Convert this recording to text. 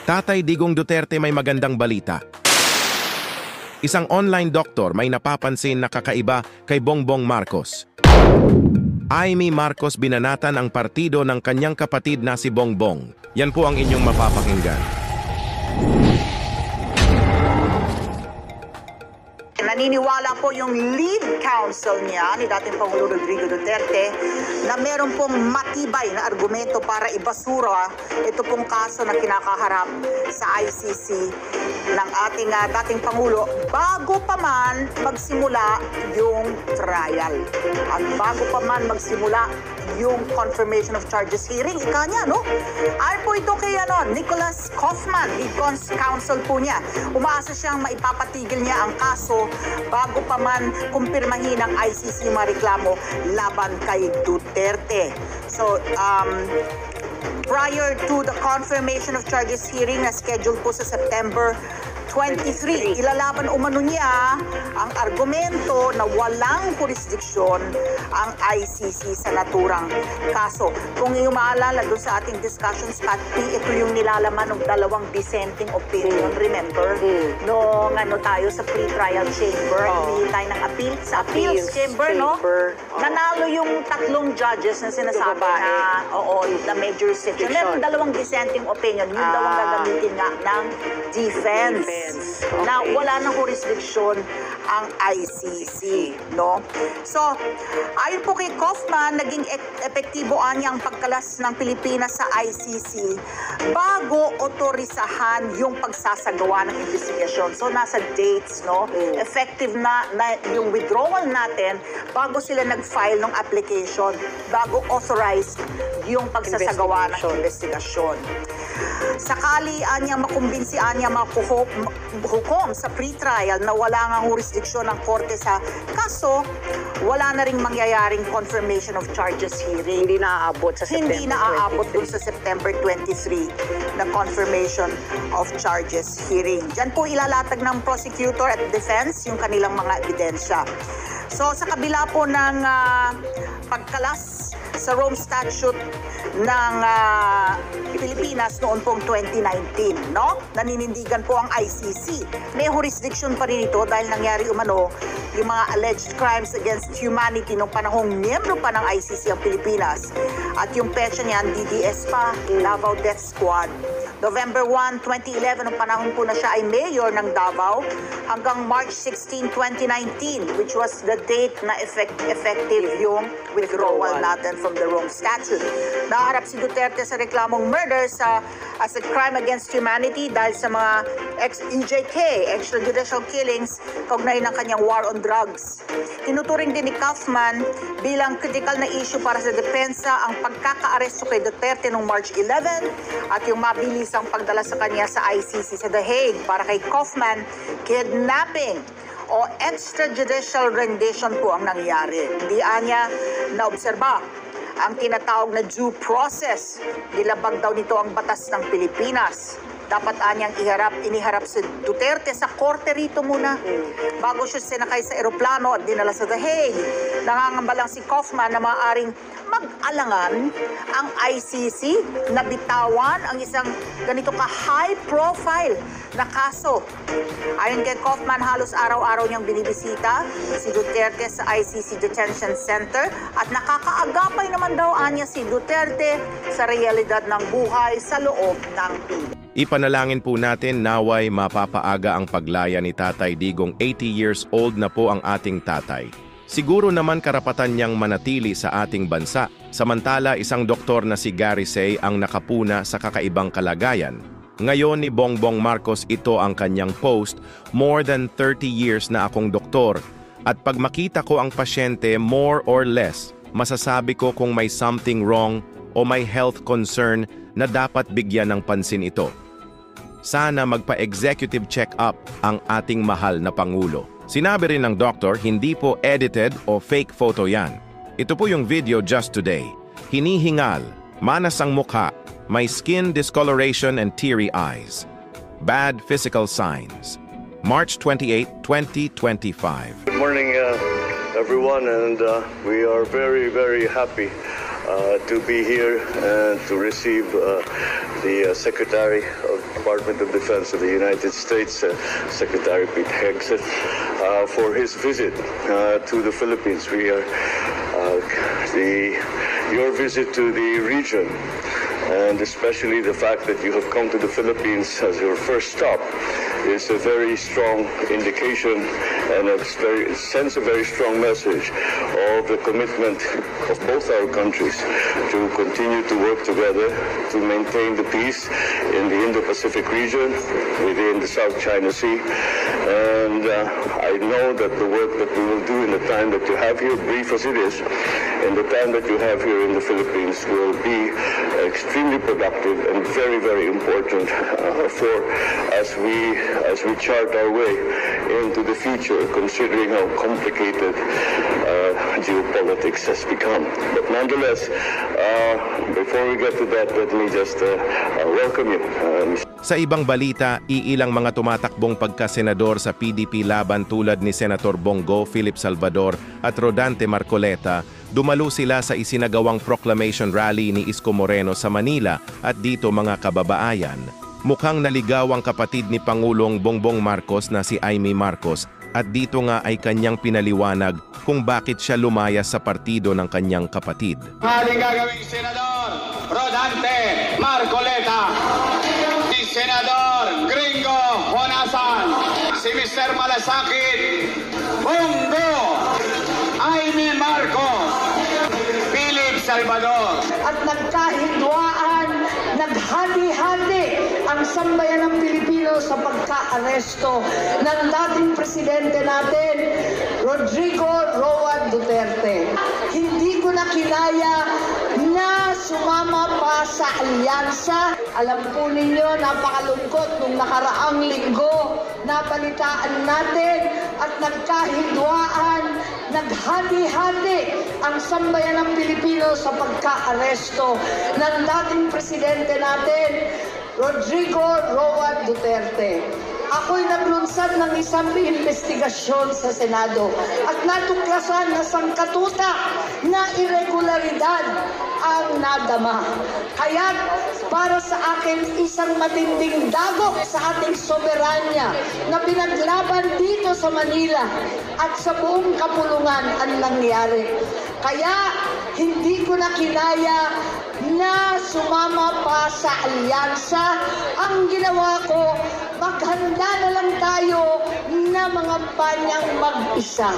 Tatay Digong Duterte, may magandang balita. Isang online doktor may napapansin na kakaiba kay Bongbong Marcos. Amy Marcos binanatan ang partido ng kanyang kapatid na si Bongbong. Yan po ang inyong mapapakinggan. Naniniwala po yung lead counsel niya ni dating Pangulo Rodrigo Duterte na meron pong matibay na argumento para ibasura ito pong kaso na kinakaharap sa ICC ng ating dating Pangulo bago pa man magsimula yung trial. At bago pa man magsimula yung confirmation of charges hearing, ika niya, no? Ayon po ito kay Nicholas Kaufman, lead counsel po niya. Umaasa siyang maipapatigil niya ang kaso bago pa man kumpirmahin ng ICC mareklamo laban kay Duterte. So, prior to the confirmation of charges hearing na scheduled po sa September 23, ilalaban umano niya ang argumento na walang jurisdiksyon ang ICC sa naturang kaso. Kung iyong maalala doon sa ating discussions, Pat P, ito yung nilalaman ng dalawang dissenting opinion. Remember? Noong tayo sa pre-trial chamber, hindi tayo ng appeal sa appeals chamber, no? Nanalo yung tatlong judges na sinasabi na, the may jurisdiction. Meron dalawang dissenting opinion. Yun daw ang gagamitin nga ng defense. Na wala ng jurisdiction ang ICC, no? So, ayon po kay Kaufman, naging epektibo niya ang pagkalas ng Pilipinas sa ICC bago otorisahan yung pagsasagawa ng investigasyon. So, nasa dates, no? Effective na yung withdrawal natin bago sila nag-file ng application, bago authorized yung pagsasagawa ng investigasyon. Sakali niya makumbinsi niya hukom sa pre-trial na wala nga jurisdiksyon ng korte sa kaso, wala na ring mangyayaring confirmation of charges hearing. Hindi naaabot sa September 23. Hindi naaabot dun sa September 23 na confirmation of charges hearing. Diyan po ilalatag ng prosecutor at defense yung kanilang mga ebidensya. So sa kabila po ng pagkalas sa Rome Statute ng Pilipinas noon pong 2019, no? Naninindigan po ang ICC. May jurisdiction pa rin ito dahil nangyari umano yung mga alleged crimes against humanity nung panahong miyembro pa ng ICC ang Pilipinas. At yung petsa niyan, DDS pa, Davao Death Squad. November 1, 2011, nung panahon po na siya ay mayor ng Davao, hanggang March 16, 2019, which was the date na effective yung withdrawal natin from the Rome Statute. Naharap si Duterte sa reklamong murder as a crime against humanity dahil sa mga EJK, extrajudicial killings, kaugnay ng kanyang war on drugs. Tinuturing din ni Kaufman bilang critical na issue para sa depensa ang pagkakaaresto kay Duterte noong March 11 at yung mabilis ang pagdala sa kanya sa ICC sa The Hague. Para kay Kaufman, kidnapping o extrajudicial rendition po ang nangyari. Hindi niya naobserba ang tinatawag na due process. Nilabag daw nito ang batas ng Pilipinas. Dapat anyang iniharap si Duterte sa korte rito muna bago siya sinakay sa eroplano at dinala sa The Hague. Nangangamba lang si Kaufman na maaaring mag-alangan ang ICC na bitawan ang isang ganito ka-high profile na kaso. Ayon kay Kaufman, halos araw-araw niyang binibisita si Duterte sa ICC Detention Center at nakakaagapay naman daw anya si Duterte sa realidad ng buhay sa loob ng Pilipinas. Ipanalangin po natin naway mapapaaga ang paglaya ni Tatay Digong. 80 years old na po ang ating tatay. Siguro naman karapatan niyang manatili sa ating bansa, samantala isang doktor na si Gary Say ang nakapuna sa kakaibang kalagayan. Ngayon ni Bongbong Marcos ito ang kanyang post, more than 30 years na akong doktor. At pag makita ko ang pasyente more or less, masasabi ko kung may something wrong o may health concern na dapat bigyan ng pansin ito. Sana magpa-executive check-up ang ating mahal na Pangulo. Sinabi rin ng doktor, hindi po edited o fake photo yan. Ito po yung video just today. Hinihingal, manas ang mukha, may skin discoloration and teary eyes. Bad physical signs. March 28, 2025. Good morning, everyone, and we are very, very happy to be here and to receive the Secretary of the Department of Defense of the United States, Secretary Pete Hegseth, for his visit to the Philippines. We are your visit to the region, and especially the fact that you have come to the Philippines as your first stop, is a very strong indication and sends a very strong message of the commitment of both our countries to continue to work together to maintain the peace in the Indo-Pacific region within the South China Sea. And I know that the work that we will do in the time that you have here, brief as it is, in the time that you have here in the Philippines will be extremely productive and very, very important for as we chart our way into the future, considering how complicated geopolitics has become. But nonetheless, before we get to that, let me just welcome you. Sa ibang balita, iilang mga tumatakbong pagkasenador sa PDP laban tulad ni Senator Bongo, Philip Salvador at Rodante Marcoleta, dumalo sila sa isinagawang proclamation rally ni Isko Moreno sa Manila at dito mga kababaayan. Mukhang naligaw ang kapatid ni Pangulong Bongbong Marcos na si Amy Marcos at dito nga ay kanyang pinaliwanag kung bakit siya lumayas sa partido ng kanyang kapatid. Ating gagawing Senador Rodante Marcoleta, si Senador Gringo Honasan, si Mr. Malasakit Bongo, Amy Marcos, Philip Salvador. At nagkahidwaan, naghati-hati ang sambayan ng Pilipino sa pagka-aresto ng dating presidente natin, Rodrigo Roa Duterte. Hindi ko na kinaya na sumama pa sa alyansa. Alam po ninyo, napakalungkot nung nakaraang linggo, napalitaan natin at nagkahidwaan, naghati-hati ang sambayan ng Pilipino sa pagka-aresto ng dating presidente natin, Rodrigo Roa Duterte. Ako'y naglunsad ng isang investigasyon sa Senado at natuklasan na sangkatutak na irregularidad ang nadama. Kaya para sa akin, isang matinding dagok sa ating soberanya na pinaglaban dito sa Manila at sa buong kapulungan ang nangyari. Kaya hindi ko na kinaya na sumama pa sa alyansa. Ang ginawa ko, maghanda na lang tayo na mga panyang mag-isa.